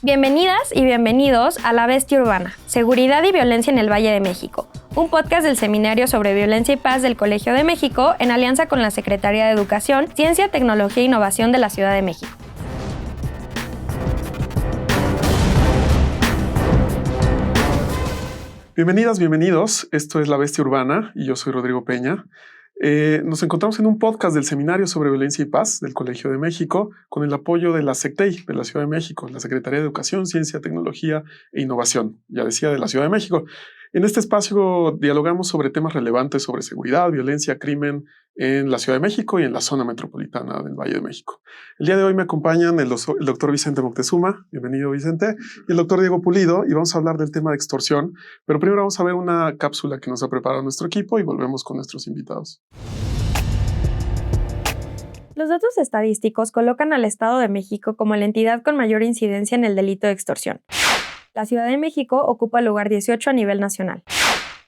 Bienvenidas y bienvenidos a La Bestia Urbana, Seguridad y Violencia en el Valle de México, un podcast del Seminario sobre Violencia y Paz del Colegio de México en alianza con la Secretaría de Educación, Ciencia, Tecnología e Innovación de la Ciudad de México. Bienvenidas, bienvenidos. Esto es La Bestia Urbana y yo soy Rodrigo Peña. Nos encontramos en un podcast del Seminario sobre Violencia y Paz del Colegio de México con el apoyo de la SECTEI de la Ciudad de México, la Secretaría de Educación, Ciencia, Tecnología e Innovación, ya decía, de la Ciudad de México. En este espacio dialogamos sobre temas relevantes sobre seguridad, violencia, crimen en la Ciudad de México y en la zona metropolitana del Valle de México. El día de hoy me acompañan el doctor Vicente Moctezuma, bienvenido Vicente, y el doctor Diego Pulido, y vamos a hablar del tema de extorsión, pero primero vamos a ver una cápsula que nos ha preparado nuestro equipo y volvemos con nuestros invitados. Los datos estadísticos colocan al Estado de México como la entidad con mayor incidencia en el delito de extorsión. La Ciudad de México ocupa el lugar 18 a nivel nacional.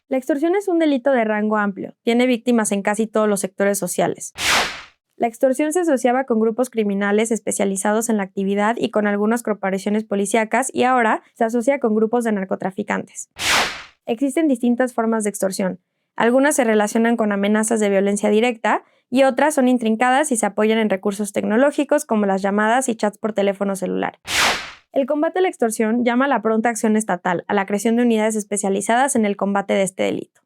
La extorsión es un delito de rango amplio, tiene víctimas en casi todos los sectores sociales. La extorsión se asociaba con grupos criminales especializados en la actividad y con algunas corporaciones policíacas y ahora se asocia con grupos de narcotraficantes. Existen distintas formas de extorsión. Algunas se relacionan con amenazas de violencia directa y otras son intrincadas y se apoyan en recursos tecnológicos como las llamadas y chats por teléfono celular. El combate a la extorsión llama a la pronta acción estatal, a la creación de unidades especializadas en el combate de este delito.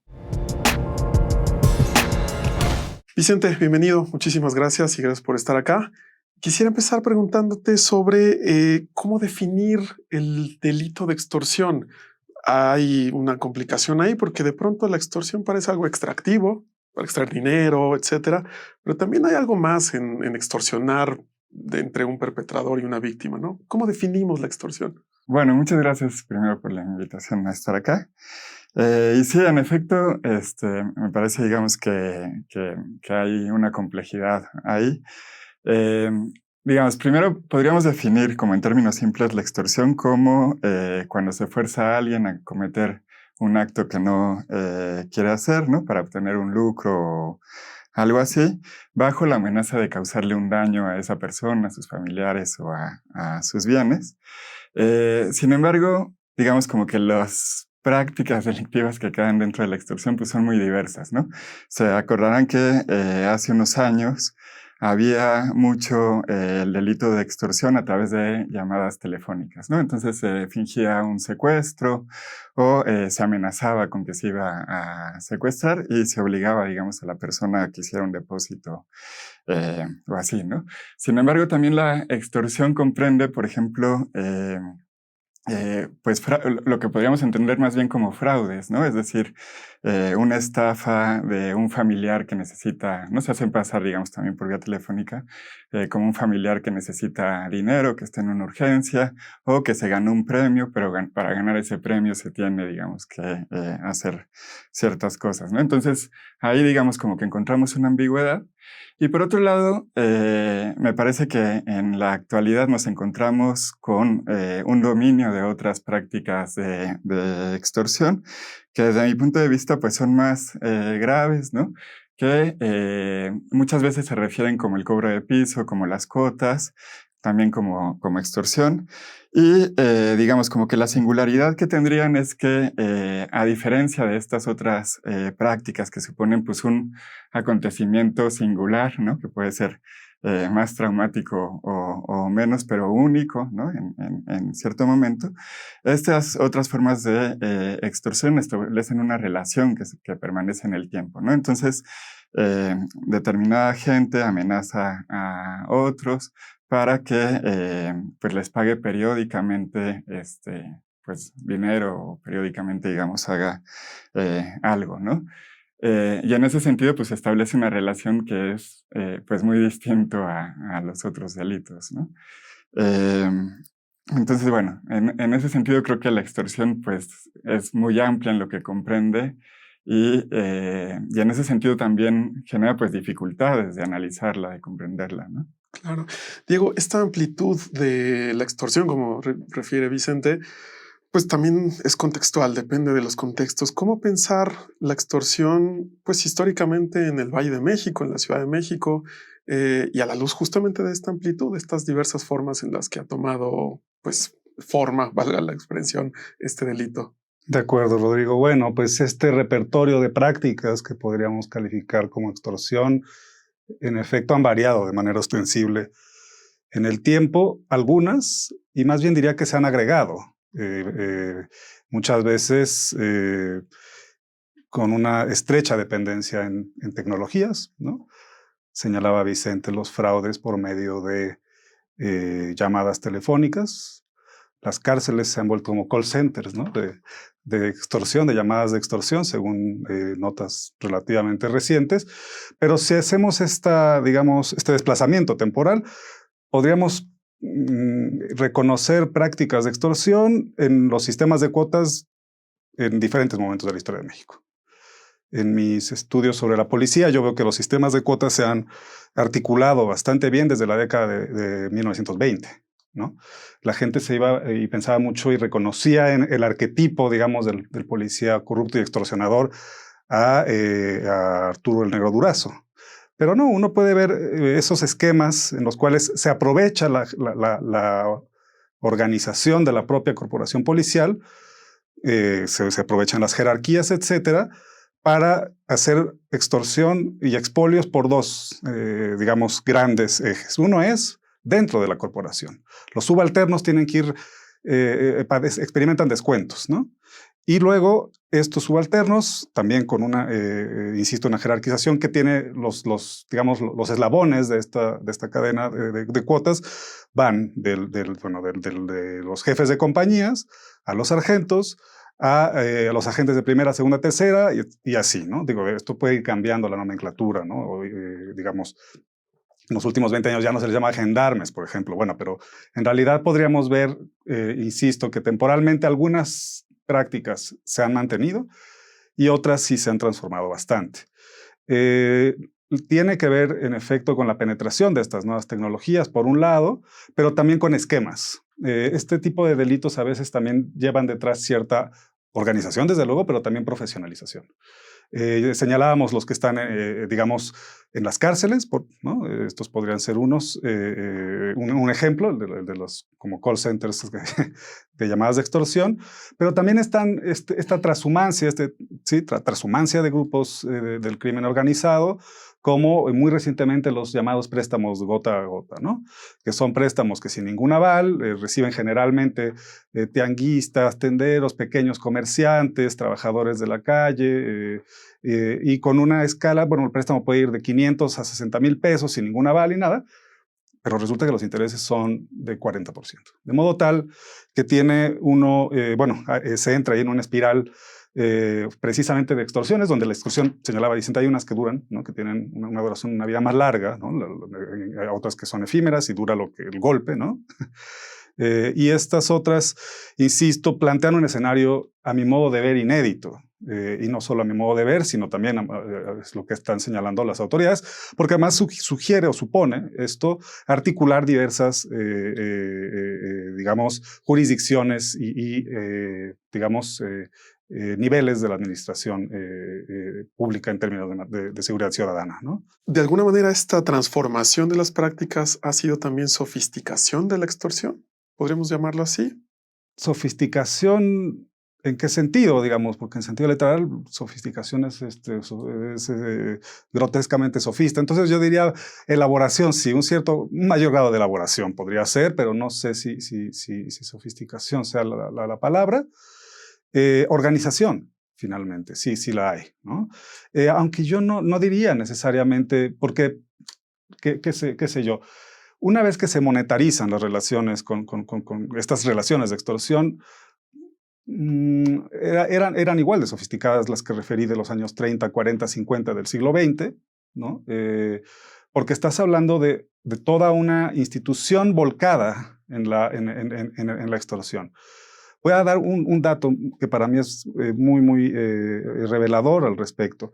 Vicente, bienvenido. Muchísimas gracias y gracias por estar acá. Quisiera empezar preguntándote sobre cómo definir el delito de extorsión. Hay una complicación ahí porque de pronto la extorsión parece algo extractivo, para extraer dinero, etcétera, pero también hay algo más en extorsionar entre un perpetrador y una víctima, ¿no? ¿Cómo definimos la extorsión? Bueno, muchas gracias primero por la invitación a estar acá. Y sí, en efecto, me parece, digamos, que hay una complejidad ahí. Digamos, primero podríamos definir como en términos simples la extorsión como cuando se fuerza a alguien a cometer un acto que no quiere hacer, ¿no? Para obtener un lucro o algo así, bajo la amenaza de causarle un daño a esa persona, a sus familiares o a sus bienes. Sin embargo, digamos como que las prácticas delictivas que quedan dentro de la extorsión pues son muy diversas, ¿no? Se acordarán que hace unos años había mucho el delito de extorsión a través de llamadas telefónicas, ¿no? Entonces se fingía un secuestro o se amenazaba con que se iba a secuestrar y se obligaba, digamos, a la persona a que hiciera un depósito o así, ¿no? Sin embargo, también la extorsión comprende, por ejemplo, pues lo que podríamos entender más bien como fraudes, ¿no? Es decir, una estafa de un familiar que necesita, no se hacen pasar, digamos, también por vía telefónica, como un familiar que necesita dinero, que está en una urgencia, o que se ganó un premio, pero para ganar ese premio se tiene, digamos, que hacer ciertas cosas, ¿no? Entonces, ahí, digamos, como que encontramos una ambigüedad. Y por otro lado, me parece que en la actualidad nos encontramos con un dominio de otras prácticas de extorsión que desde mi punto de vista pues son más graves, ¿no? Que muchas veces se refieren como el cobro de piso, como las cuotas, también como extorsión. Y digamos como que la singularidad que tendrían es que a diferencia de estas otras prácticas que suponen pues un acontecimiento singular, ¿no? Que puede ser más traumático o menos, pero único, ¿no? En cierto momento. Estas otras formas de extorsión establecen una relación que permanece en el tiempo, ¿no? Entonces, determinada gente amenaza a otros para que pues les pague periódicamente pues dinero o periódicamente, digamos, haga algo, ¿no? Y en ese sentido, pues establece una relación que es pues muy distinto a los otros delitos, ¿no? Entonces, bueno, en ese sentido creo que la extorsión pues es muy amplia en lo que comprende y en ese sentido también genera pues dificultades de analizarla, de comprenderla, ¿no? Claro. Diego, esta amplitud de la extorsión, como refiere Vicente, pues también es contextual, depende de los contextos. ¿Cómo pensar la extorsión, pues históricamente en el Valle de México, en la Ciudad de México, y a la luz justamente de esta amplitud, de estas diversas formas en las que ha tomado, pues, forma, valga la expresión, este delito? De acuerdo, Rodrigo. Bueno, pues este repertorio de prácticas que podríamos calificar como extorsión, en efecto, han variado de manera ostensible en el tiempo, algunas, y más bien diría que se han agregado. Muchas veces con una estrecha dependencia en tecnologías, ¿no? Señalaba Vicente los fraudes por medio de llamadas telefónicas. Las cárceles se han vuelto como call centers, ¿no? de extorsión, de llamadas de extorsión, según notas relativamente recientes. Pero si hacemos este desplazamiento temporal, podríamos reconocer prácticas de extorsión en los sistemas de cuotas en diferentes momentos de la historia de México. En mis estudios sobre la policía, yo veo que los sistemas de cuotas se han articulado bastante bien desde la década de 1920. ¿No? La gente se iba y pensaba mucho y reconocía en el arquetipo, digamos, del policía corrupto y extorsionador a Arturo el Negro Durazo. Pero no, uno puede ver esos esquemas en los cuales se aprovecha la organización de la propia corporación policial, se aprovechan las jerarquías, etcétera, para hacer extorsión y expolios por dos, digamos, grandes ejes. Uno es dentro de la corporación. Los subalternos tienen que ir, experimentan descuentos, ¿no? Y luego estos subalternos, también con insisto, una jerarquización que tiene digamos, los eslabones de esta cadena de cuotas, van de los jefes de compañías a los sargentos, a los agentes de primera, segunda, tercera, y así, ¿no? Digo, esto puede ir cambiando la nomenclatura, ¿no? O, digamos, en los últimos 20 años ya no se les llama gendarmes, por ejemplo. Bueno, pero en realidad podríamos ver, insisto, que temporalmente algunas prácticas se han mantenido y otras sí se han transformado bastante. Tiene que ver, en efecto, con la penetración de estas nuevas tecnologías, por un lado, pero también con esquemas. Este tipo de delitos a veces también llevan detrás cierta organización, desde luego, pero también profesionalización. Señalábamos los que están, digamos, en las cárceles, ¿no? Estos podrían ser un ejemplo de los como call centers de llamadas de extorsión, pero también están esta transhumancia, transhumancia de grupos del crimen organizado, como muy recientemente los llamados préstamos gota a gota, ¿no? Que son préstamos que sin ningún aval reciben generalmente tianguistas, tenderos, pequeños comerciantes, trabajadores de la calle, y con una escala, bueno, el préstamo puede ir de 500 a 60,000 pesos sin ningún aval y nada, pero resulta que los intereses son de 40%. De modo tal que tiene se entra ahí en una espiral precisamente de extorsiones, donde la extorsión, señalaba Vicente, hay unas que duran, ¿no? Que tienen una duración, una vida más larga, ¿no? Hay otras que son efímeras y dura el golpe, ¿no? Y estas otras, insisto, plantean un escenario, a mi modo de ver, inédito. Y no solo a mi modo de ver, sino también es lo que están señalando las autoridades, porque además sugiere o supone esto articular diversas, digamos, jurisdicciones y digamos, niveles de la administración pública en términos de seguridad ciudadana, ¿no? De alguna manera, esta transformación de las prácticas ha sido también sofisticación de la extorsión. ¿Podríamos llamarlo así? Sofisticación, ¿en qué sentido, digamos? Porque en sentido literal, sofisticación es grotescamente sofista. Entonces yo diría elaboración, sí, un mayor grado de elaboración podría ser, pero no sé si sofisticación sea la palabra. Organización, finalmente, sí la hay, ¿no? Aunque yo no diría necesariamente, porque, qué sé yo, una vez que se monetarizan las relaciones con estas relaciones de extorsión, eran igual de sofisticadas las que referí de los años 30, 40, 50 del siglo XX, ¿no? Porque estás hablando de toda una institución volcada en la extorsión. Voy a dar un dato que para mí es muy revelador al respecto.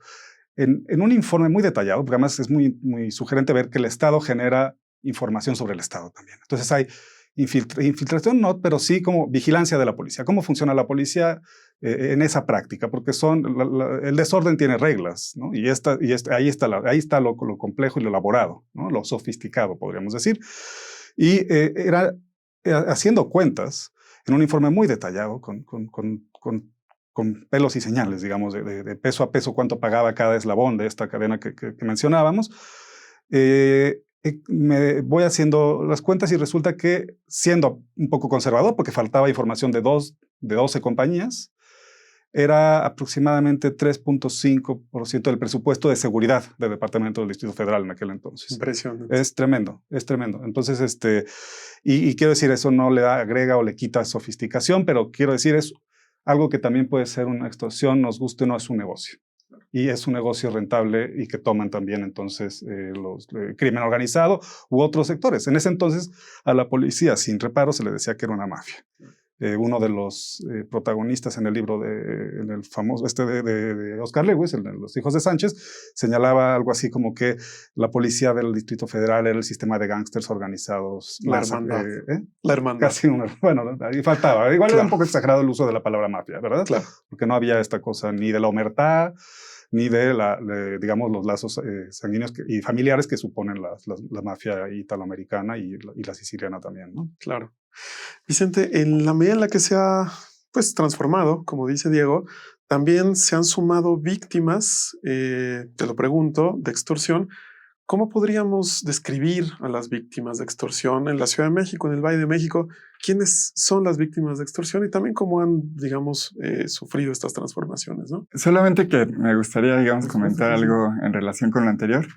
En un informe muy detallado, porque además es muy sugerente ver que el Estado genera información sobre el Estado también. Entonces hay infiltración, no, pero sí como vigilancia de la policía. ¿Cómo funciona la policía en esa práctica? Porque el desorden tiene reglas, ¿no? Y ahí está lo complejo y lo elaborado, ¿no? Lo sofisticado, podríamos decir. Y era haciendo cuentas, en un informe muy detallado, con pelos y señales, digamos, de peso a peso, cuánto pagaba cada eslabón de esta cadena que mencionábamos. Me voy haciendo las cuentas y resulta que, siendo un poco conservador, porque faltaba información de 12 compañías, era aproximadamente 3.5% del presupuesto de seguridad del Departamento del Distrito Federal en aquel entonces. Impresionante. Es tremendo, es tremendo. Entonces, y quiero decir, eso no le agrega o le quita sofisticación, pero quiero decir, es algo que también puede ser una extorsión, nos guste o no, es un negocio. Y es un negocio rentable y que toman también entonces los crimen organizado u otros sectores. En ese entonces a la policía sin reparo se le decía que era una mafia. Uno de los protagonistas en el libro, en el famoso de Oscar Lewis, el de Los hijos de Sánchez, señalaba algo así como que la policía del Distrito Federal era el sistema de gángsters organizados. La hermandad. La hermandad. Casi bueno, ahí faltaba. Igual era un poco exagerado el uso de la palabra mafia, ¿verdad? Claro. Porque no había esta cosa ni de la omertá, ni de digamos, los lazos sanguíneos y familiares que suponen la mafia italoamericana y la siciliana también, ¿no? Claro. Vicente, en la medida en la que se ha pues, transformado, como dice Diego, también se han sumado víctimas, te lo pregunto, de extorsión. ¿Cómo podríamos describir a las víctimas de extorsión en la Ciudad de México, en el Valle de México? ¿Quiénes son las víctimas de extorsión y también cómo han, digamos, sufrido estas transformaciones, ¿no? Solamente que me gustaría, digamos, comentar algo en relación con lo anterior.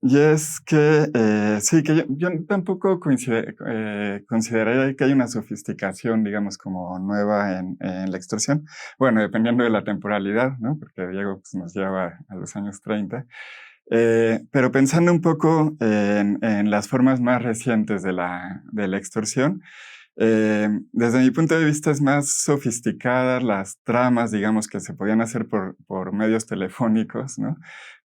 Y es que sí, que yo tampoco consideraría que hay una sofisticación, digamos, como nueva en la extorsión. Bueno, dependiendo de la temporalidad, ¿no? Porque Diego pues, nos lleva a los años 30. Pero pensando un poco en las formas más recientes de la extorsión, desde mi punto de vista es más sofisticadas las tramas, digamos, que se podían hacer por medios telefónicos, ¿no?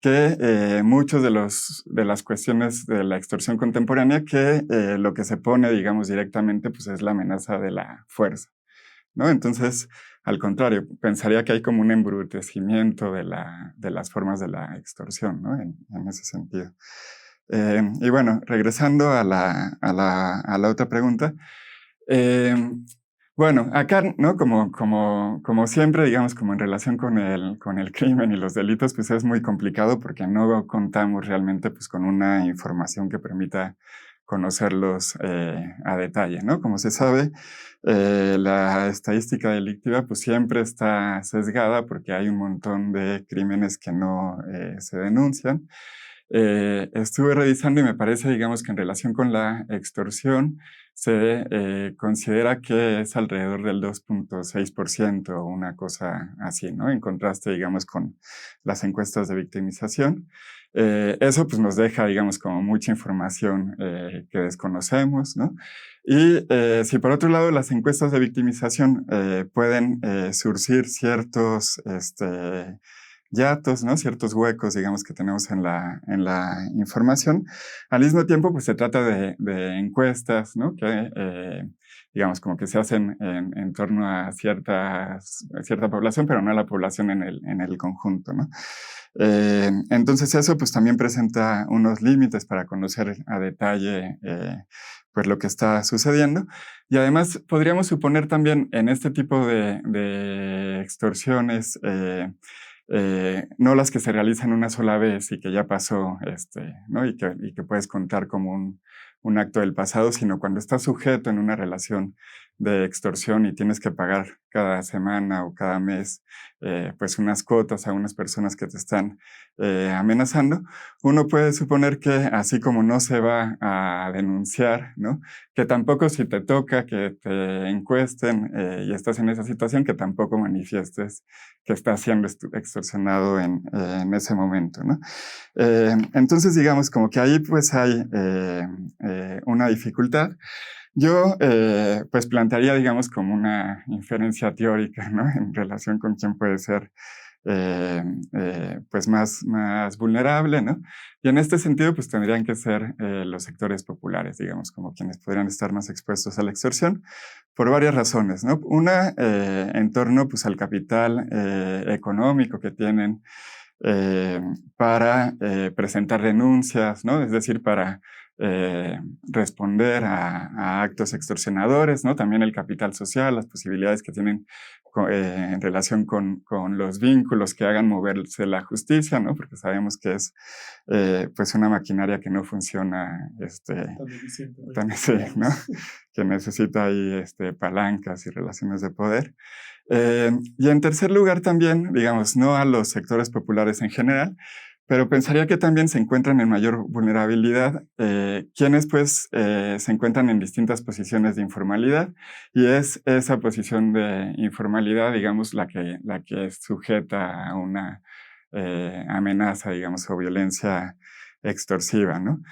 Que muchos de las cuestiones de la extorsión contemporánea que lo que se pone, digamos, directamente, pues es la amenaza de la fuerza, ¿no? Entonces, al contrario, pensaría que hay como un embrutecimiento de las formas de la extorsión, ¿no? En ese sentido. Y bueno, regresando a la otra pregunta, bueno, acá, ¿no? Como siempre, digamos, como en relación con el crimen y los delitos, pues es muy complicado porque no contamos realmente pues, con una información que permita conocerlos a detalle, ¿no? Como se sabe, la estadística delictiva pues siempre está sesgada porque hay un montón de crímenes que no se denuncian. Estuve revisando y me parece, digamos, que en relación con la extorsión se considera que es alrededor del 2.6% o una cosa así, ¿no? En contraste, digamos, con las encuestas de victimización. Eso pues nos deja, digamos, como mucha información que desconocemos, ¿no? Y si por otro lado las encuestas de victimización pueden surcir ciertos hiatos, ¿no? Ciertos huecos, digamos, que tenemos en la información. Al mismo tiempo, pues se trata de encuestas, ¿no? Que, digamos, como que se hacen en torno a cierta población, pero no a la población en el conjunto, ¿no? Entonces eso, pues también presenta unos límites para conocer a detalle, pues lo que está sucediendo. Y además podríamos suponer también en este tipo de extorsiones, no las que se realizan una sola vez y que ya pasó, ¿no? Y que puedes contar como un acto del pasado, sino cuando estás sujeto en una relación de extorsión y tienes que pagar cada semana o cada mes pues unas cuotas a unas personas que te están amenazando, uno puede suponer que así como no se va a denunciar, ¿no? Que tampoco si te toca que te encuesten y estás en esa situación, que tampoco manifiestes que estás siendo extorsionado en ese momento, ¿no? Entonces, digamos, como que ahí pues hay una dificultad. Yo pues plantearía, digamos, como una inferencia teórica, ¿no? En relación con quién puede ser pues más vulnerable, ¿no? Y en este sentido, pues tendrían que ser los sectores populares, digamos, como quienes podrían estar más expuestos a la extorsión, por varias razones, ¿no? Una, en torno pues al capital económico que tienen para presentar denuncias, ¿no? Es decir, para responder a actos extorsionadores, ¿no? También el capital social, las posibilidades que tienen en relación con los vínculos que hagan moverse la justicia, ¿no? Porque sabemos que es pues una maquinaria que no funciona tan eficiente, ¿no? Que necesita ahí palancas y relaciones de poder. Y en tercer lugar también, digamos, no a los sectores populares en general, pero pensaría que también se encuentran en mayor vulnerabilidad quienes pues se encuentran en distintas posiciones de informalidad, y es esa posición de informalidad, digamos, la que es sujeta a una amenaza, digamos, o violencia extorsiva, ¿no?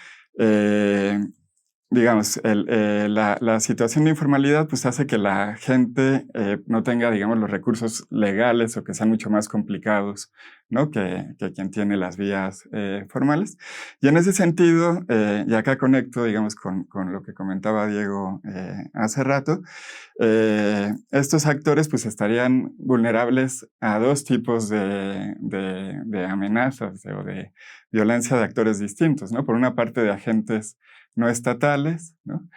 Digamos, la situación de informalidad pues hace que la gente no tenga, digamos, los recursos legales, o que sean mucho más complicados, ¿no? que quien tiene las vías formales. Y en ese sentido, y acá conecto, digamos, con lo que comentaba Diego hace rato, estos actores pues estarían vulnerables a dos tipos de amenazas o de violencia de actores distintos, ¿no? Por una parte, de agentes no estatales, ¿no?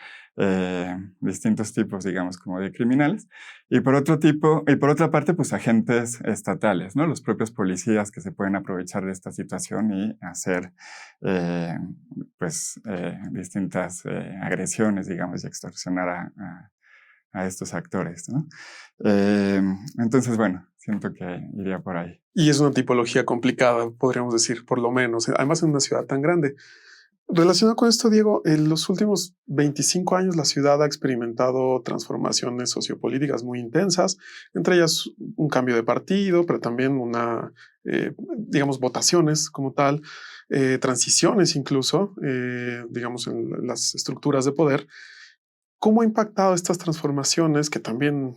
Distintos tipos, digamos, como de criminales, y por otra parte, pues agentes estatales, ¿no? Los propios policías, que se pueden aprovechar de esta situación y hacer distintas agresiones, digamos, y extorsionar a estos actores, ¿no? Entonces, bueno, siento que iría por ahí. Y es una tipología complicada, podríamos decir, por lo menos, además en una ciudad tan grande. Relacionado con esto, Diego, en los últimos 25 años la ciudad ha experimentado transformaciones sociopolíticas muy intensas, entre ellas un cambio de partido, pero también digamos, votaciones como tal, transiciones incluso, digamos, en las estructuras de poder. ¿Cómo ha impactado estas transformaciones, que también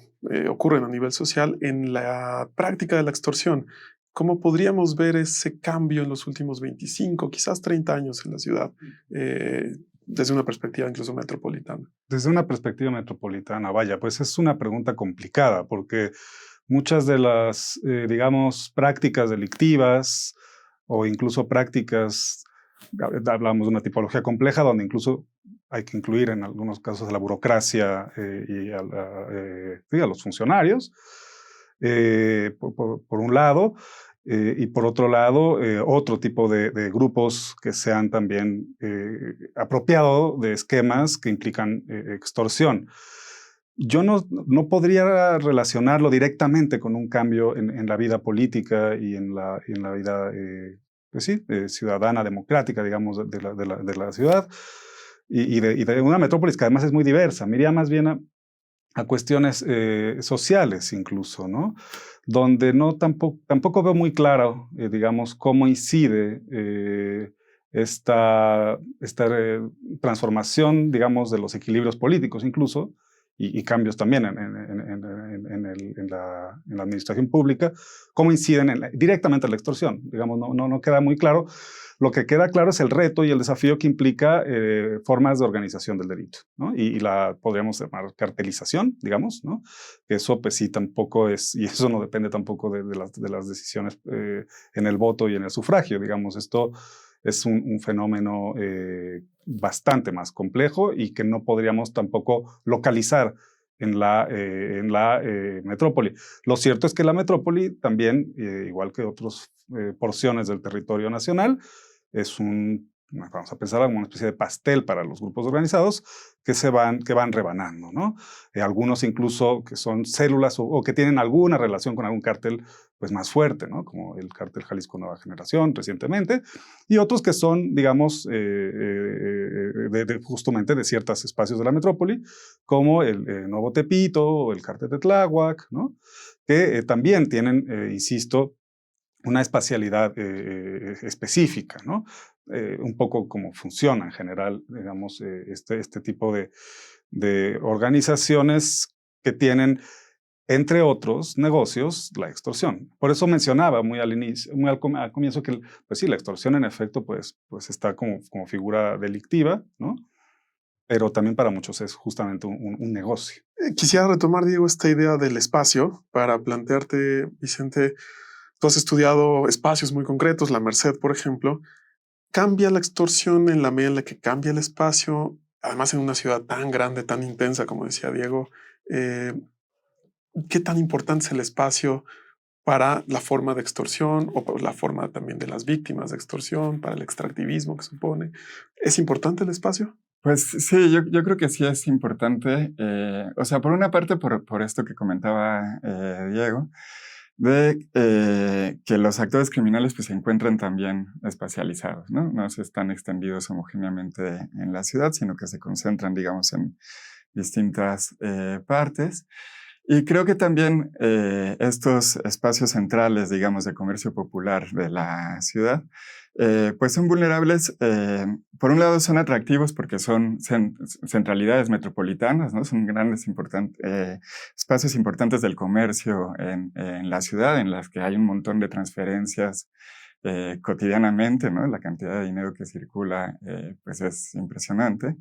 ocurren a nivel social, en la práctica de la extorsión? ¿Cómo podríamos ver ese cambio en los últimos 25, quizás 30 años en la ciudad, desde una perspectiva incluso metropolitana? Desde una perspectiva metropolitana, vaya, pues es una pregunta complicada, porque muchas de las, digamos, prácticas delictivas o incluso prácticas, hablamos de una tipología compleja donde incluso hay que incluir en algunos casos a la burocracia y a los funcionarios, por un lado, y por otro lado, otro tipo de grupos que se han también apropiado de esquemas que implican extorsión. Yo no podría relacionarlo directamente con un cambio en la vida política y en la vida pues sí, ciudadana, democrática, digamos, de la ciudad y de una metrópolis que además es muy diversa. Me iría más bien a cuestiones sociales incluso, ¿no? Donde tampoco veo muy claro, digamos, cómo incide esta transformación, digamos, de los equilibrios políticos incluso, y cambios también en la administración pública, cómo inciden directamente en la extorsión. Digamos, no queda muy claro. Lo que queda claro es el reto y el desafío que implica formas de organización del delito, ¿no? Y la podríamos llamar cartelización, digamos, ¿no? Que eso pues sí tampoco es, y eso no depende tampoco de las decisiones en el voto y en el sufragio, digamos. Esto es un fenómeno bastante más complejo y que no podríamos tampoco localizar en la metrópoli. Lo cierto es que la metrópoli también, igual que otras porciones del territorio nacional, es vamos a pensar, como una especie de pastel para los grupos organizados que van rebanando, ¿no? Algunos incluso que son células o que tienen alguna relación con algún cártel pues más fuerte, ¿no? Como el cártel Jalisco Nueva Generación recientemente, y otros que son, digamos, justamente de ciertos espacios de la metrópoli, como el Nuevo Tepito o el cártel de Tláhuac, ¿no? Que también tienen, insisto, una espacialidad específica, ¿no? Un poco como funciona en general, digamos, este tipo de organizaciones que tienen, entre otros negocios, la extorsión. Por eso mencionaba muy al inicio, al comienzo que, pues sí, la extorsión en efecto, pues está como figura delictiva, ¿no? Pero también para muchos es justamente un negocio. Quisiera retomar, Diego, esta idea del espacio para plantearte, Vicente. Tú has estudiado espacios muy concretos, la Merced, por ejemplo. ¿Cambia la extorsión en la medida en la que cambia el espacio? Además, en una ciudad tan grande, tan intensa, como decía Diego, eh, ¿qué tan importante es el espacio para la forma de extorsión o para la forma también de las víctimas de extorsión, para el extractivismo que supone? ¿Es importante el espacio? Pues sí, yo creo que sí es importante. O sea, por una parte, por esto que comentaba Diego, de que los actores criminales pues, se encuentran también espacializados, ¿no? No se están extendidos homogéneamente en la ciudad, sino que se concentran, digamos, en distintas partes. Y creo que también estos espacios centrales, digamos, de comercio popular de la ciudad, pues son vulnerables. Por un lado son atractivos porque son centralidades metropolitanas, ¿no? Son grandes espacios importantes del comercio en la ciudad, en las que hay un montón de transferencias cotidianamente, ¿no? La cantidad de dinero que circula pues es impresionante.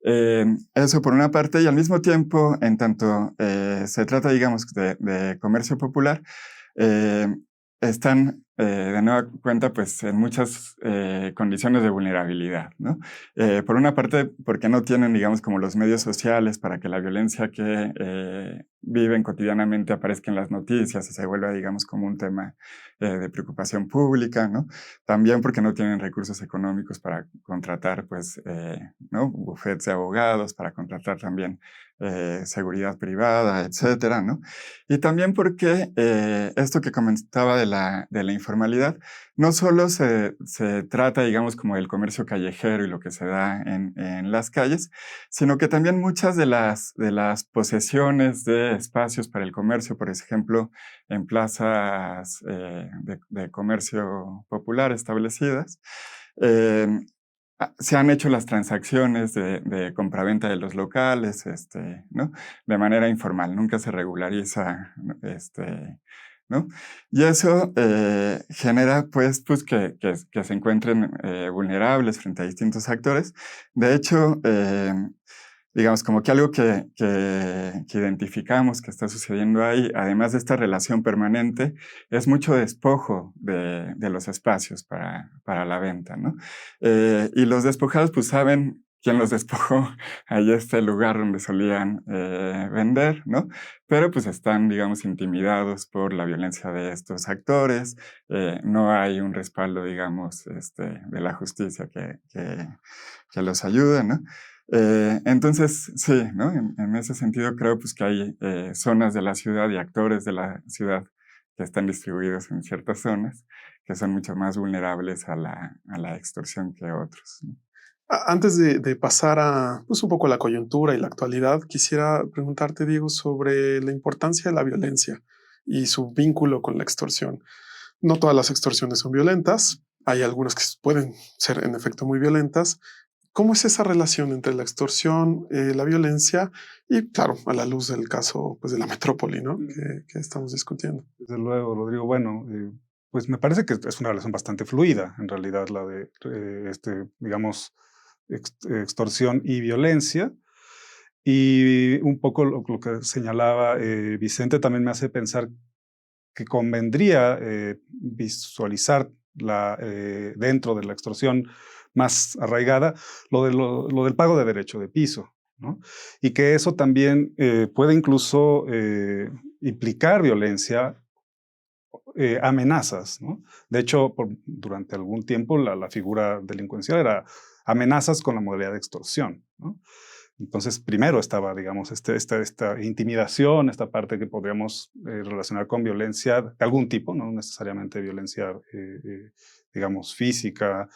Eso por una parte, y al mismo tiempo, en tanto se trata, digamos, de comercio popular, eh, están de nueva cuenta pues, en muchas condiciones de vulnerabilidad, ¿no? Por una parte, porque no tienen, digamos, como los medios sociales para que la violencia que viven cotidianamente aparezca en las noticias y se vuelva, digamos, como un tema de preocupación pública, ¿no? También porque no tienen recursos económicos para contratar, pues, ¿no? Bufetes de abogados, para contratar también seguridad privada, etcétera, ¿no? Y también porque esto que comentaba de la informalidad, no solo se trata, digamos, como del comercio callejero y lo que se da en las calles, sino que también muchas de las posesiones de espacios para el comercio, por ejemplo, en plazas de comercio popular establecidas, se han hecho las transacciones de compraventa de los locales, ¿no? De manera informal, nunca se regulariza, ¿no? Y eso genera, pues que se encuentren vulnerables frente a distintos actores. De hecho, digamos, como que algo que identificamos que está sucediendo ahí, además de esta relación permanente, es mucho despojo de los espacios para la venta, ¿no? Y los despojados, pues saben quién los despojó, ahí está el lugar donde solían vender, ¿no? Pero pues están, digamos, intimidados por la violencia de estos actores, no hay un respaldo, digamos, de la justicia que los ayude, ¿no? Entonces, sí, ¿no? En ese sentido creo pues, que hay zonas de la ciudad y actores de la ciudad que están distribuidos en ciertas zonas que son mucho más vulnerables a la extorsión que otros, ¿no? Antes de pasar a pues, un poco la coyuntura y la actualidad, quisiera preguntarte, Diego, sobre la importancia de la violencia y su vínculo con la extorsión. No todas las extorsiones son violentas, hay algunas que pueden ser en efecto muy violentas. ¿Cómo es esa relación entre la extorsión, la violencia y, claro, a la luz del caso pues, de la metrópoli, ¿no? que estamos discutiendo? Desde luego, Rodrigo. Bueno, pues me parece que es una relación bastante fluida, en realidad, la de, digamos, extorsión y violencia. Y un poco lo que señalaba Vicente también me hace pensar que convendría visualizar dentro de la extorsión más arraigada lo del pago de derecho de piso, ¿no? Y que eso también puede incluso implicar violencia, amenazas, ¿no? De hecho, durante algún tiempo la figura delincuencial era amenazas con la modalidad de extorsión, ¿no? Entonces, primero estaba, digamos, esta intimidación, esta parte que podríamos relacionar con violencia de algún tipo, no necesariamente violencia, digamos, física,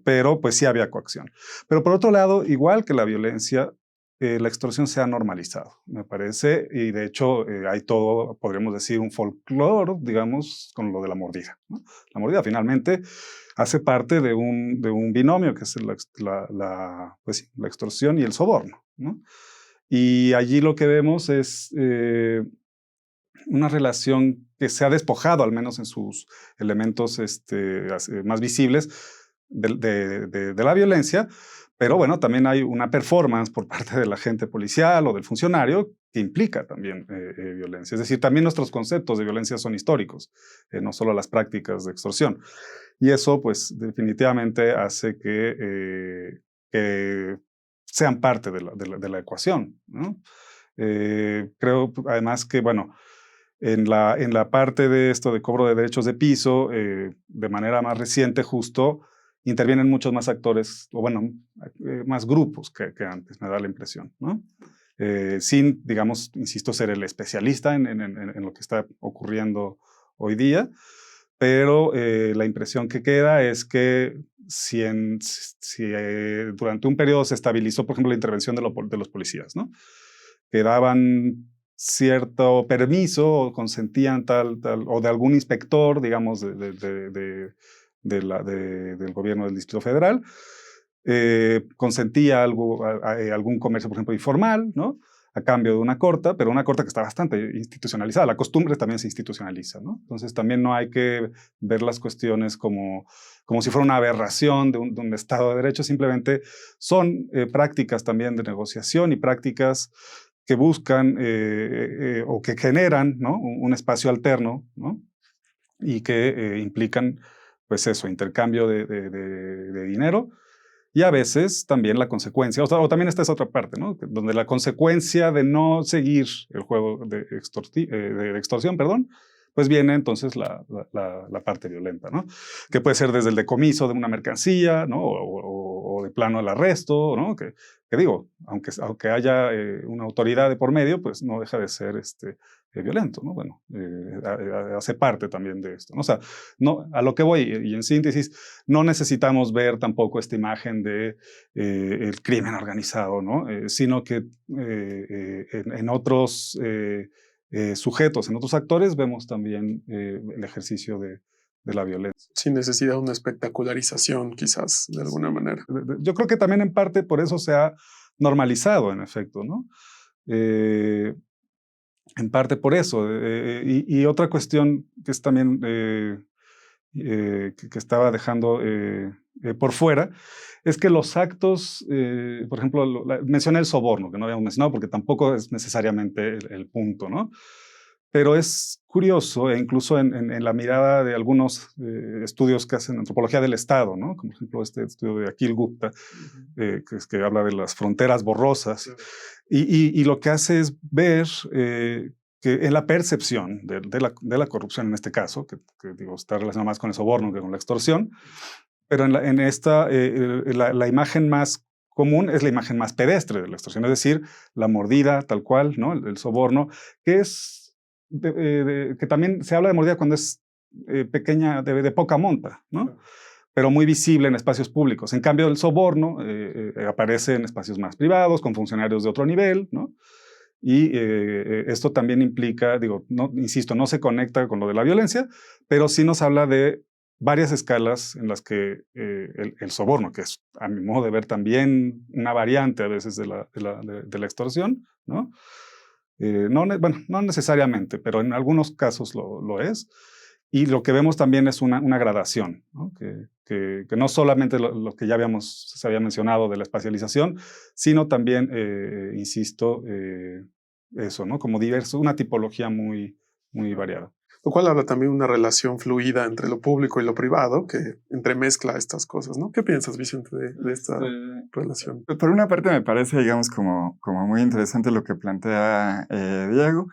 pero pues sí había coacción. Pero por otro lado, igual que la violencia, la extorsión se ha normalizado, me parece, y de hecho hay todo, podríamos decir, un folclore, digamos, con lo de la mordida, ¿no? La mordida finalmente hace parte de un binomio que es pues sí, la extorsión y el soborno, ¿no? Y allí lo que vemos es una relación que se ha despojado, al menos en sus elementos más visibles, de la violencia, pero bueno, también hay una performance por parte del agente policial o del funcionario que implica también violencia. Es decir, también nuestros conceptos de violencia son históricos, no solo las prácticas de extorsión. Y eso, pues, definitivamente hace que sean parte de la ecuación, ¿no? Creo, además, que, bueno, en la parte de esto de cobro de derechos de piso, de manera más reciente, justo, intervienen muchos más actores, o bueno, más grupos que antes, me da la impresión, ¿no? Sin, digamos, insisto, ser el especialista en lo que está ocurriendo hoy día, pero la impresión que queda es que si durante un periodo se estabilizó, por ejemplo, la intervención de los policías, ¿no? Que daban cierto permiso o consentían tal, o de algún inspector, digamos, del gobierno del Distrito Federal, consentía algún comercio, por ejemplo, informal, ¿no? A cambio de una corta, pero una corta que está bastante institucionalizada. La costumbre también se institucionaliza, ¿no? Entonces también no hay que ver las cuestiones como si fuera una aberración de un Estado de Derecho, simplemente son prácticas también de negociación y prácticas que buscan o que generan, ¿no? un espacio alterno, ¿no? Y que implican, pues eso, intercambio de dinero. Y a veces también la consecuencia, o también esta es otra parte, ¿no? Donde la consecuencia de no seguir el juego de extorsión, perdón, pues viene entonces la parte violenta, ¿no? Que puede ser desde el decomiso de una mercancía, ¿no? O de plano el arresto, ¿no? Que digo, aunque haya una autoridad de por medio, pues no deja de ser violento, ¿no? Bueno, hace parte también de esto, ¿no? O sea, no, a lo que voy, y en síntesis, no necesitamos ver tampoco esta imagen de el crimen organizado, ¿no? Sino que en otros sujetos, en otros actores, vemos también el ejercicio de la violencia. Sin necesidad de una espectacularización, quizás, de alguna manera. Yo creo que también en parte por eso se ha normalizado, en efecto, ¿no? En parte por eso. Y otra cuestión que es también que estaba dejando por fuera, es que los actos, por ejemplo, mencioné el soborno, que no habíamos mencionado porque tampoco es necesariamente el punto, ¿no? Pero es curioso, e incluso en la mirada de algunos estudios que hacen antropología del Estado, ¿no? Como por ejemplo este estudio de Akhil Gupta, que habla de las fronteras borrosas, y lo que hace es ver que en la percepción de la corrupción en este caso, que digo, está relacionada más con el soborno que con la extorsión, pero en esta, la imagen más común es la imagen más pedestre de la extorsión, es decir, la mordida tal cual, ¿no? El soborno, que es que también se habla de mordida cuando es pequeña, de poca monta, ¿no? Pero muy visible en espacios públicos. En cambio, el soborno aparece en espacios más privados, con funcionarios de otro nivel, ¿no? Y esto también implica, digo, no, insisto, no se conecta con lo de la violencia, pero sí nos habla de varias escalas en las que el soborno, que es, a mi modo de ver, también una variante a veces de la extorsión, ¿no? Bueno, no necesariamente, pero en algunos casos lo es. Y lo que vemos también es una gradación, ¿no? Que no solamente lo que ya se había mencionado de la espacialización, sino también, insisto, eso, ¿no? Como diverso, una tipología muy, muy variada. Lo cual habla también de una relación fluida entre lo público y lo privado que entremezcla estas cosas, ¿no? ¿Qué piensas, Vicente, de esta relación? Por una parte me parece, digamos, como muy interesante lo que plantea Diego,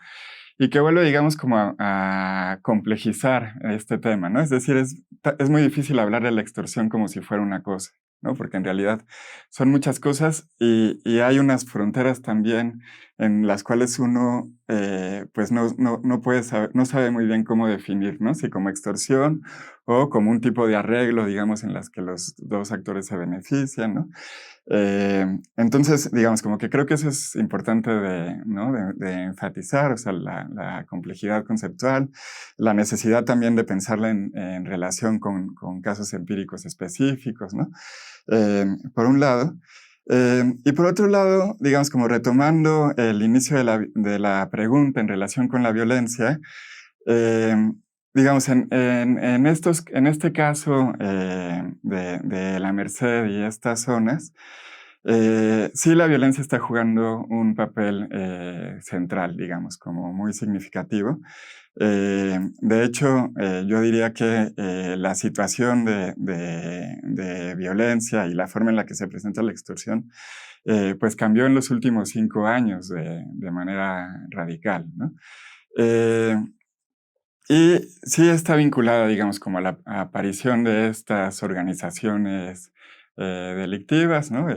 y que vuelve, digamos, como a complejizar este tema, ¿no? Es decir, es muy difícil hablar de la extorsión como si fuera una cosa, ¿no? Porque en realidad son muchas cosas y hay unas fronteras también en las cuales uno pues no puede saber, no sabe muy bien cómo definir, ¿no? Si como extorsión o como un tipo de arreglo, digamos, en las que los dos actores se benefician, ¿no? Entonces, digamos, como que creo que eso es importante de enfatizar, o sea, la complejidad conceptual, la necesidad también de pensarla en relación con casos empíricos específicos, ¿no? Por un lado. Y por otro lado, digamos, como retomando el inicio de la pregunta en relación con la violencia, digamos, en este caso de la Merced y estas zonas, Sí, la violencia está jugando un papel central, digamos, como muy significativo. De hecho, yo diría que la situación de violencia y la forma en la que se presenta la extorsión, pues cambió en los últimos 5 años de manera radical, ¿no? Y sí está vinculada, digamos, como a la aparición de estas organizaciones delictivas, ¿no?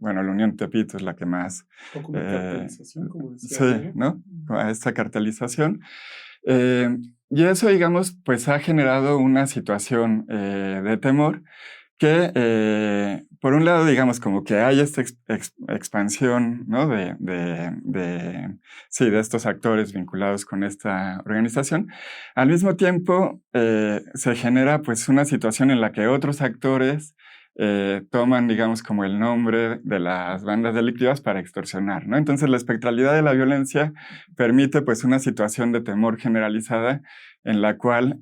Bueno, la Unión Tepito es la que más... Poco una cartelización, como decía sí, Diego. ¿no? A esta cartelización. Y eso, digamos, pues ha generado una situación de temor que, por un lado, digamos, como que hay esta expansión, ¿no? Sí, de estos actores vinculados con esta organización. Al mismo tiempo, se genera, pues, una situación en la que otros actores toman, digamos, como el nombre de las bandas delictivas para extorsionar, ¿no? Entonces, la espectralidad de la violencia permite, pues, una situación de temor generalizada en la cual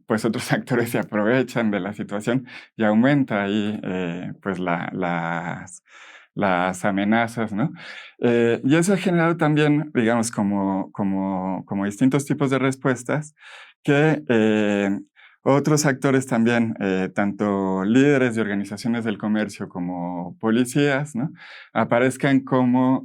pues otros actores se aprovechan de la situación y aumenta ahí pues las amenazas, ¿no? Y eso ha generado también, digamos, como distintos tipos de respuestas que otros actores también, tanto líderes de organizaciones del comercio como policías, ¿no? Aparezcan como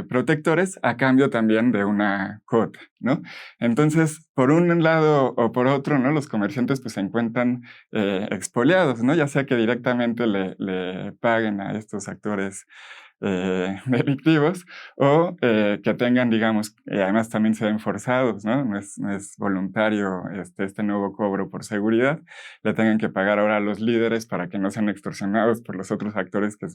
protectores a cambio también de una cuota, ¿no? Entonces, por un lado o por otro, ¿no? Los comerciantes pues se encuentran expoliados, ¿no? Ya sea que directamente le paguen a estos actores delictivos o que tengan, digamos, además también se ven forzados, ¿no? No es voluntario este nuevo cobro por seguridad, le tengan que pagar ahora a los líderes para que no sean extorsionados por los otros actores que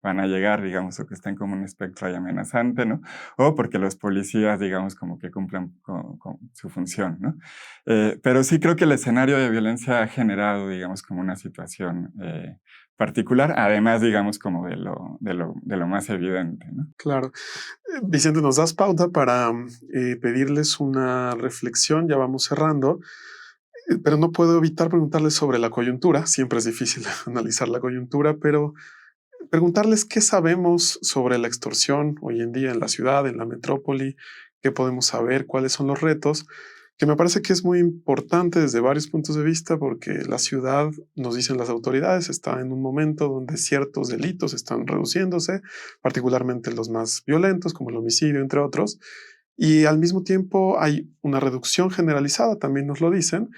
van a llegar, digamos, o que estén como un espectro ahí amenazante, ¿no? O porque los policías, digamos, como que cumplan con su función, ¿no? Pero sí creo que el escenario de violencia ha generado, digamos, como una situación particular, además, digamos, como de lo más evidente, ¿no? Claro. Vicente, nos das pauta para pedirles una reflexión, ya vamos cerrando, pero no puedo evitar preguntarles sobre la coyuntura, siempre es difícil analizar la coyuntura, pero preguntarles qué sabemos sobre la extorsión hoy en día en la ciudad, en la metrópoli, qué podemos saber, cuáles son los retos, que me parece que es muy importante desde varios puntos de vista porque la ciudad, nos dicen las autoridades, está en un momento donde ciertos delitos están reduciéndose, particularmente los más violentos como el homicidio, entre otros, y al mismo tiempo hay una reducción generalizada, también nos lo dicen,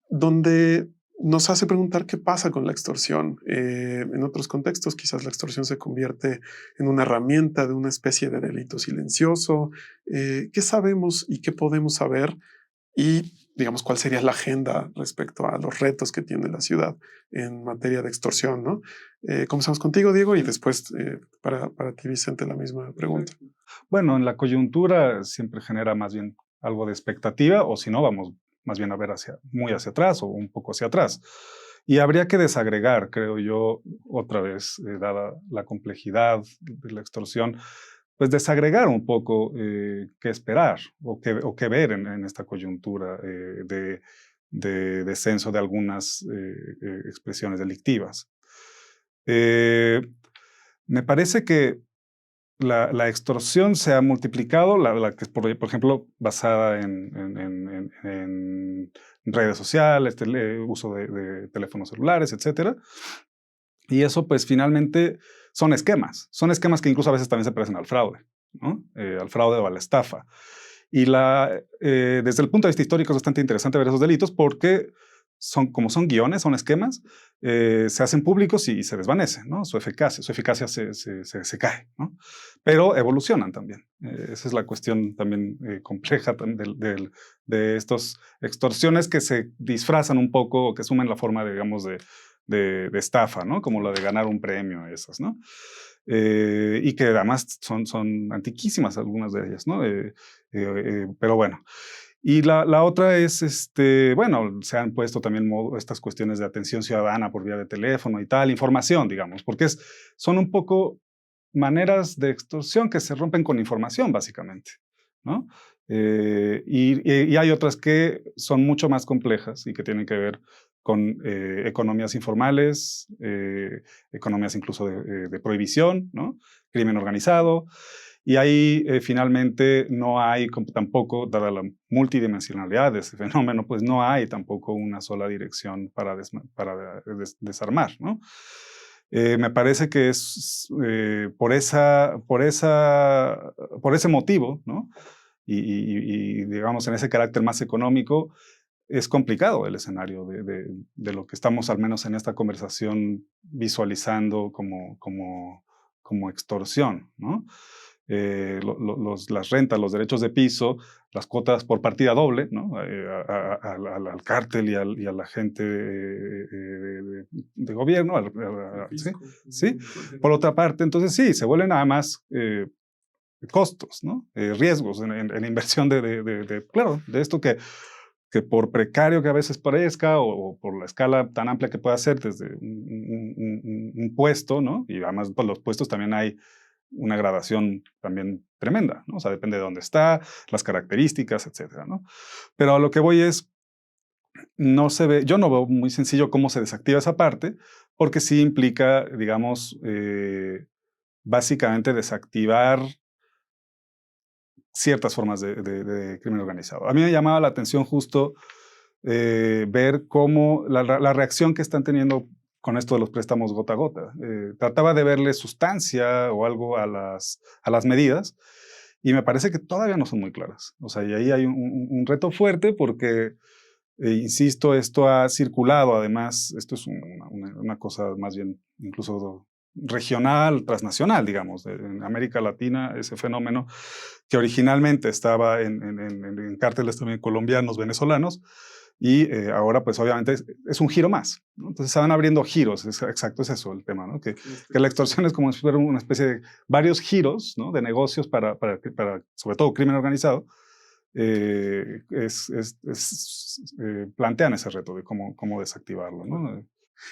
donde nos hace preguntar qué pasa con la extorsión. En otros contextos, quizás la extorsión se convierte en una herramienta de una especie de delito silencioso. ¿Qué sabemos y qué podemos saber? Y, digamos, cuál sería la agenda respecto a los retos que tiene la ciudad en materia de extorsión, ¿no? Comenzamos contigo, Diego, y después para ti, Vicente, la misma pregunta. Bueno, en la coyuntura siempre genera más bien algo de expectativa, o si no, vamos más bien a ver muy hacia atrás o un poco hacia atrás. Y habría que desagregar, creo yo, otra vez, dada la complejidad de la extorsión, pues desagregar un poco qué esperar o qué ver en esta coyuntura de descenso de algunas expresiones delictivas. Me parece que la extorsión se ha multiplicado, la que es, por ejemplo, basada en redes sociales, uso de teléfonos celulares, etcétera. Y eso, pues, finalmente son esquemas que incluso a veces también se parecen al fraude, ¿no? Al fraude o a la estafa. Y desde el punto de vista histórico es bastante interesante ver esos delitos porque como son guiones, son esquemas, se hacen públicos y se desvanecen, ¿no? Su eficacia se cae, ¿no? Pero evolucionan también. Esa es la cuestión también compleja de estas extorsiones que se disfrazan un poco o que asumen la forma, digamos, de estafa, ¿no? Como la de ganar un premio, esas, ¿no? Y que además son antiquísimas algunas de ellas, ¿no? Pero bueno. Y la otra es, bueno, se han puesto también estas cuestiones de atención ciudadana por vía de teléfono y tal, información, digamos, porque son un poco maneras de extorsión que se rompen con información, básicamente, ¿no? Y hay otras que son mucho más complejas y que tienen que ver con economías informales, economías incluso de prohibición, ¿no? Crimen organizado. Y ahí finalmente no hay tampoco, dada la multidimensionalidad de ese fenómeno, pues no hay tampoco una sola dirección para desarmar, ¿no? Me parece que es por ese motivo, ¿no? Y digamos en ese carácter más económico, es complicado el escenario de lo que estamos, al menos en esta conversación, visualizando como extorsión, ¿no? Las rentas, los derechos de piso, las cuotas por partida doble, ¿no? Al cártel y a la gente de gobierno. ¿Sí? ¿Sí? Por otra parte, entonces sí, se vuelven nada más costos, ¿no? Riesgos en inversión claro, de esto que por precario que a veces parezca o por la escala tan amplia que pueda ser desde un puesto, ¿no? Y además por los puestos también hay una gradación también tremenda, ¿no? O sea, depende de dónde está, las características, etcétera, ¿no? Pero a lo que voy es, yo no veo muy sencillo cómo se desactiva esa parte, porque sí implica, digamos, básicamente desactivar ciertas formas de crimen organizado. A mí me llamaba la atención justo ver cómo la reacción que están teniendo con esto de los préstamos gota a gota. Trataba de verle sustancia o algo a las medidas y me parece que todavía no son muy claras. O sea, y ahí hay un reto fuerte porque, insisto, esto ha circulado. Además, esto es una cosa más bien incluso regional, transnacional, digamos, en América Latina, ese fenómeno que originalmente estaba en cárteles también colombianos, venezolanos, y ahora pues obviamente es un giro más, ¿no? Entonces se van abriendo giros, exacto, es eso el tema, ¿no? Que la extorsión es como si fuera una especie de varios giros, ¿no? De negocios para sobre todo crimen organizado, plantean ese reto de cómo desactivarlo, ¿no?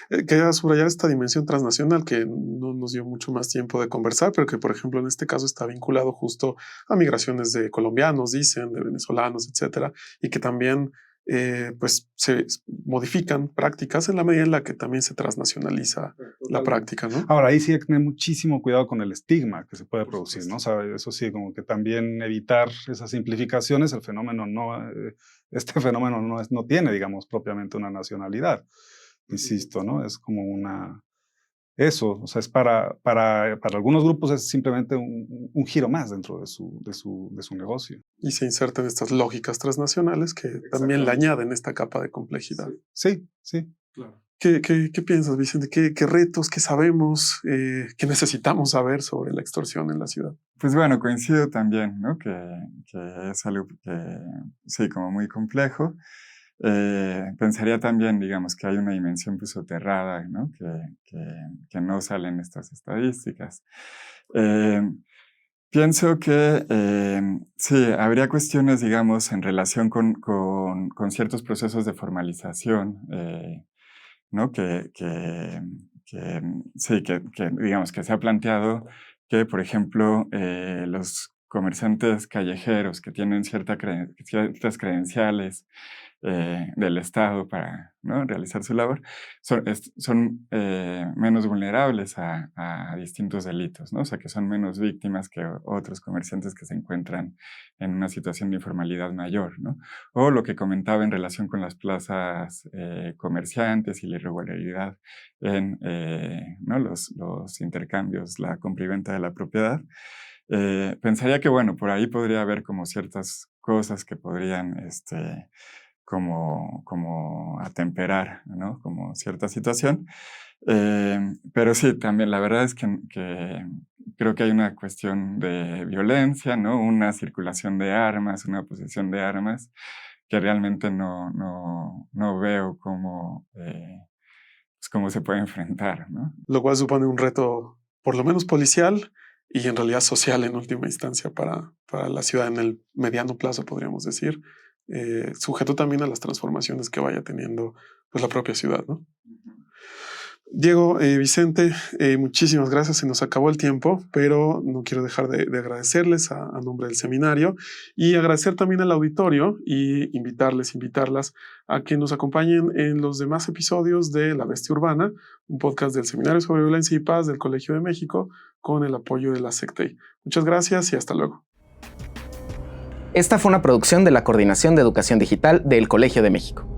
Quería subrayar esta dimensión transnacional que no nos dio mucho más tiempo de conversar, pero que, por ejemplo, en este caso está vinculado justo a migraciones de colombianos, dicen, de venezolanos, etcétera, y que también pues se modifican prácticas en la medida en la que también se transnacionaliza la práctica, ¿no? Ahora, ahí sí hay que tener muchísimo cuidado con el estigma que se puede producir, ¿no? O sea, eso sí, como que también evitar esas simplificaciones. El fenómeno este fenómeno no tiene, digamos, propiamente una nacionalidad. Insisto, ¿no? Es como eso, o sea, es para algunos grupos es simplemente un giro más dentro de su negocio. Y se insertan estas lógicas transnacionales que también le añaden esta capa de complejidad. Sí. Claro. ¿Qué piensas, Vicente? ¿Qué retos, qué sabemos, qué necesitamos saber sobre la extorsión en la ciudad? Pues bueno, coincido también, ¿no? Que es algo que sí, como muy complejo. Pensaría también, digamos, que hay una dimensión pues soterrada, ¿no? Que no sale en estas estadísticas. Pienso que sí, habría cuestiones, digamos, en relación con ciertos procesos de formalización, ¿no? Sí, digamos, que se ha planteado que, por ejemplo, los comerciantes callejeros que tienen ciertas credenciales del Estado para, ¿no? realizar su labor, son menos vulnerables a distintos delitos, ¿no? O sea, que son menos víctimas que otros comerciantes que se encuentran en una situación de informalidad mayor, ¿no? O lo que comentaba en relación con las plazas comerciantes y la irregularidad en ¿no? los intercambios, la compra y venta de la propiedad. Pensaría que, bueno, por ahí podría haber como ciertas cosas que podrían como atemperar, ¿no? Como cierta situación. Pero sí, también la verdad es que creo que hay una cuestión de violencia, ¿no? Una circulación de armas, una posesión de armas, que realmente no veo cómo se puede enfrentar, ¿no? Lo cual supone un reto, por lo menos policial, y en realidad social en última instancia para la ciudad en el mediano plazo, podríamos decir, sujeto también a las transformaciones que vaya teniendo pues, la propia ciudad, ¿no? Diego, Vicente, muchísimas gracias. Se nos acabó el tiempo, pero no quiero dejar de agradecerles a nombre del seminario y agradecer también al auditorio y invitarlas a que nos acompañen en los demás episodios de La Bestia Urbana, un podcast del Seminario sobre Violencia y Paz del Colegio de México con el apoyo de la SECTEI. Muchas gracias y hasta luego. Esta fue una producción de la Coordinación de Educación Digital del Colegio de México.